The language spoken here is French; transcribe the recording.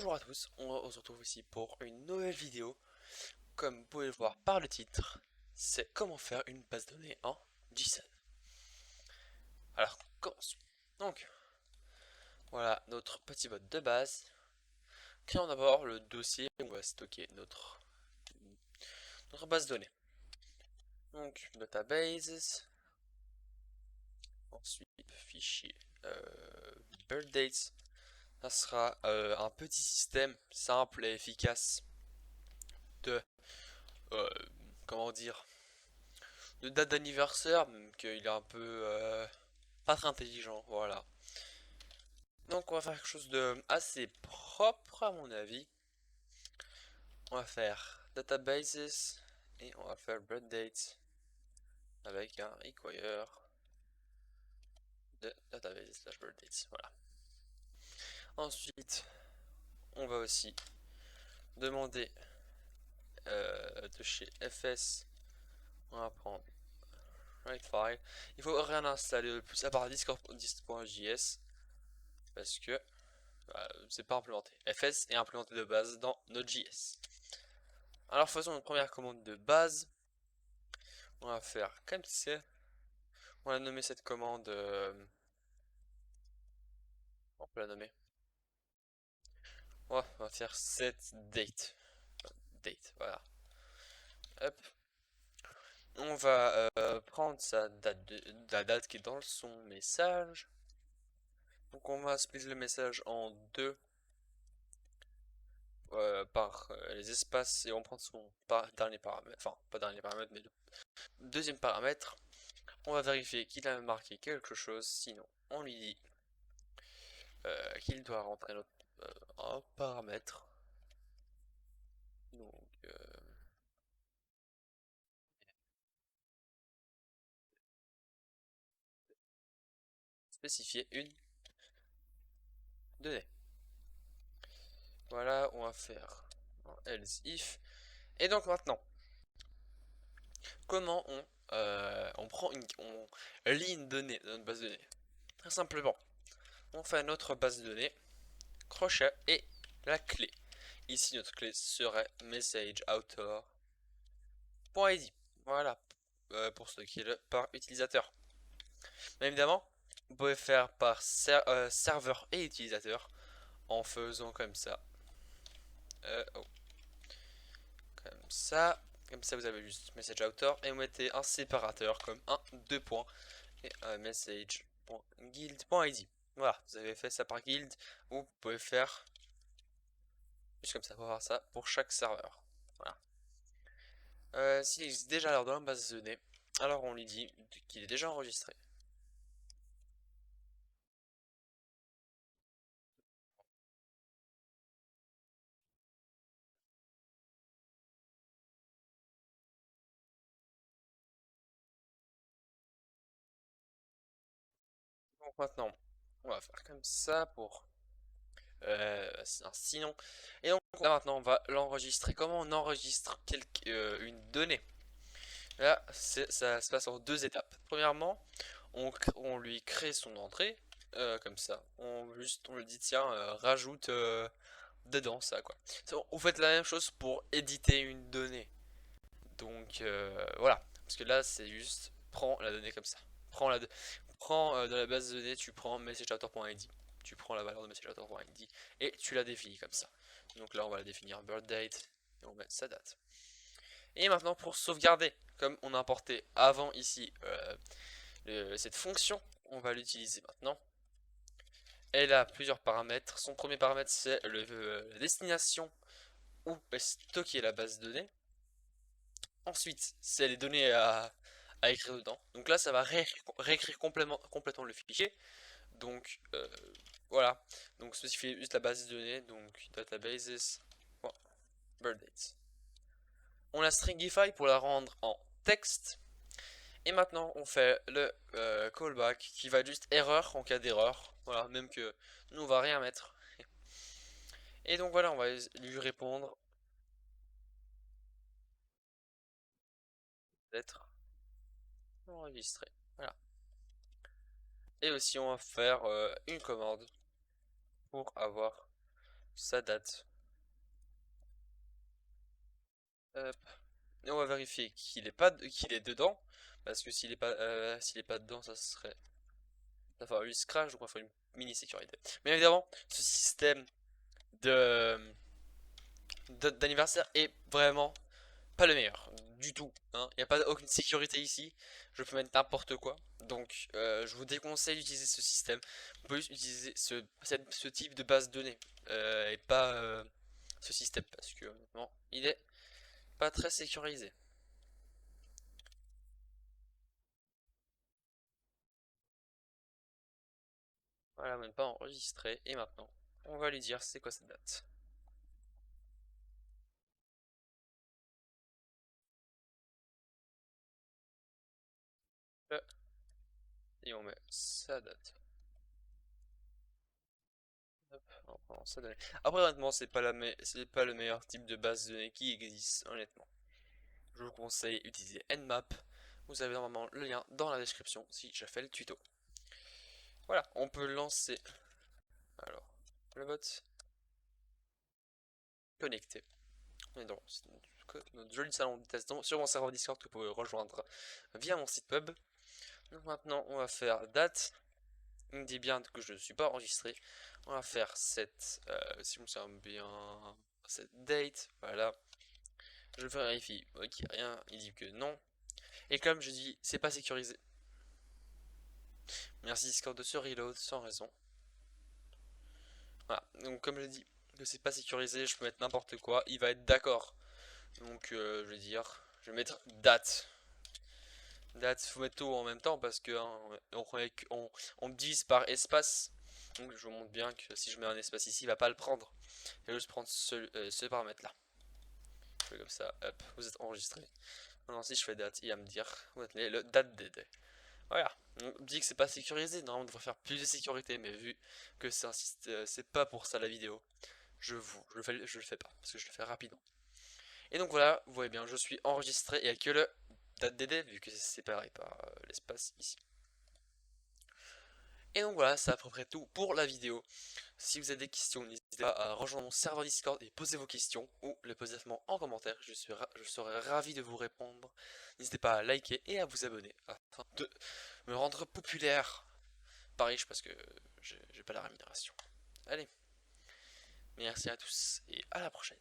Bonjour à tous, on se retrouve ici pour une nouvelle vidéo. Comme vous pouvez le voir par le titre, c'est comment faire une base de données en JSON. Alors, commençons. Donc, voilà notre petit bot de base. Créons d'abord le dossier où on va stocker notre base de données. Donc, databases, ensuite fichier birth dates. Ça sera un petit système simple et efficace de, euh, comment dire, de date d'anniversaire, même qu'il est un peu pas très intelligent, voilà. Donc on va faire quelque chose de assez propre à mon avis. On va faire databases et on va faire birth date avec un require de databases slash birth dates, voilà. Ensuite, on va aussi demander de chez fs, on va prendre write file. Il faut rien installer le plus à part discord.js parce que c'est pas implémenté. FS est implémenté de base dans Node.js. Alors faisons une première commande de base. On va faire comme c'est. On va nommer cette commande. On peut la nommer. On va faire set date. Date, voilà. Hop. On va prendre la date qui est dans son message. Donc on va split le message en deux par les espaces et on prend son dernier paramètre. Enfin, pas dernier paramètre, mais le deuxième paramètre. On va vérifier qu'il a marqué quelque chose, sinon on lui dit qu'il doit rentrer un paramètre. Donc, spécifier une donnée. Voilà, on va faire un else if. Et donc maintenant, comment on prend on lit une donnée dans notre base de données? Très simplement, on fait notre base de données, crochet et la clé. Ici, notre clé serait messageAuthor.id. Voilà, pour stocker le par utilisateur. Mais évidemment, vous pouvez faire par serveur et utilisateur en faisant comme ça. Oh, comme ça. Comme ça, vous avez juste messageAuthor et vous mettez un séparateur comme un, deux points et un message.guild.id. Voilà, vous avez fait ça par guild ou vous pouvez faire juste comme ça, pour faire ça pour chaque serveur. Voilà. S'il existe déjà alors dans la base de données, alors on lui dit qu'il est déjà enregistré. Donc maintenant, on va faire comme ça pour un sinon. Et donc là maintenant, on va l'enregistrer. Comment on enregistre une donnée? Là, ça se passe en deux étapes. Premièrement, on lui crée son entrée, comme ça. On lui dit, tiens, rajoute dedans ça, quoi. On fait la même chose pour éditer une donnée. Donc, voilà. Parce que là, c'est juste, prends la donnée comme ça. Prends dans la base de données, tu prends messageauthor.id. Tu prends la valeur de messageauthor.id et tu la définis comme ça. Donc là, on va la définir birth date et on met sa date. Et maintenant, pour sauvegarder, comme on a importé avant ici cette fonction, on va l'utiliser maintenant. Elle a plusieurs paramètres. Son premier paramètre, c'est la destination où est stockée la base de données. Ensuite, c'est les données à écrire dedans. Donc là, ça va réécrire complètement le fichier. Donc voilà. Donc spécifier juste la base de données. Donc databases. Bon, birth dates. On la stringify pour la rendre en texte. Et maintenant, on fait le callback qui va être juste erreur en cas d'erreur. Voilà, même que nous, on va rien mettre. Et donc voilà, on va lui répondre d'être enregistré. Voilà. Et aussi, on va faire une commande pour avoir ça date. Hop. Et on va vérifier qu'il est dedans. Parce que s'il est pas dedans, ça serait. Ça va lui crash, donc on va faire une mini sécurité. Mais évidemment, ce système de d'anniversaire est vraiment pas le meilleur du tout, hein. Il n'y a pas aucune sécurité ici. Je peux mettre n'importe quoi. Donc, je vous déconseille d'utiliser ce système. Vous pouvez utiliser ce type de base de données et pas ce système parce que non, il est pas très sécurisé. Voilà, même pas enregistré. Et maintenant, on va lui dire c'est quoi cette date. Et on met sa date. Hop, on prend sa donnée. Après, honnêtement, c'est pas le meilleur type de base de données qui existe, honnêtement. Je vous conseille d'utiliser Nmap. Vous avez normalement le lien dans la description si j'ai fait le tuto. Voilà, on peut lancer alors le bot connecté. On est dans notre joli salon de test sur mon serveur Discord que vous pouvez rejoindre via mon site web. Donc maintenant, on va faire date. Il me dit bien que je ne suis pas enregistré. On va faire cette, si je me souviens bien, cette date. Voilà. Je vérifie. Ok, rien. Il dit que non. Et comme je dis, c'est pas sécurisé. Merci Discord de se reload sans raison. Voilà, donc comme je dis que c'est pas sécurisé, je peux mettre n'importe quoi, il va être d'accord. Donc je vais dire, je vais mettre date. Date, faut mettre tout en même temps parce que hein, on divise par espace. Donc je vous montre bien que si je mets un espace ici, il va pas le prendre. Il va juste prendre ce paramètre là. Je fais comme ça, hop, vous êtes enregistré. Maintenant si je fais date, il va me dire, vous êtes le date des. Voilà, on dit que c'est pas sécurisé, normalement on devrait faire plus de sécurité, mais vu que c'est pas pour ça la vidéo, je le fais pas, parce que je le fais rapidement. Et donc voilà, vous voyez bien, je suis enregistré et il n'y a que le date DD, vu que c'est séparé par l'espace ici. Et donc voilà, c'est à peu près tout pour la vidéo. Si vous avez des questions, n'hésitez pas à rejoindre mon serveur Discord et poser vos questions, ou les poser en commentaire, je serai ravi de vous répondre. N'hésitez pas à liker et à vous abonner, afin de me rendre populaire, pas riche parce que j'ai pas la rémunération. Allez, merci à tous et à la prochaine.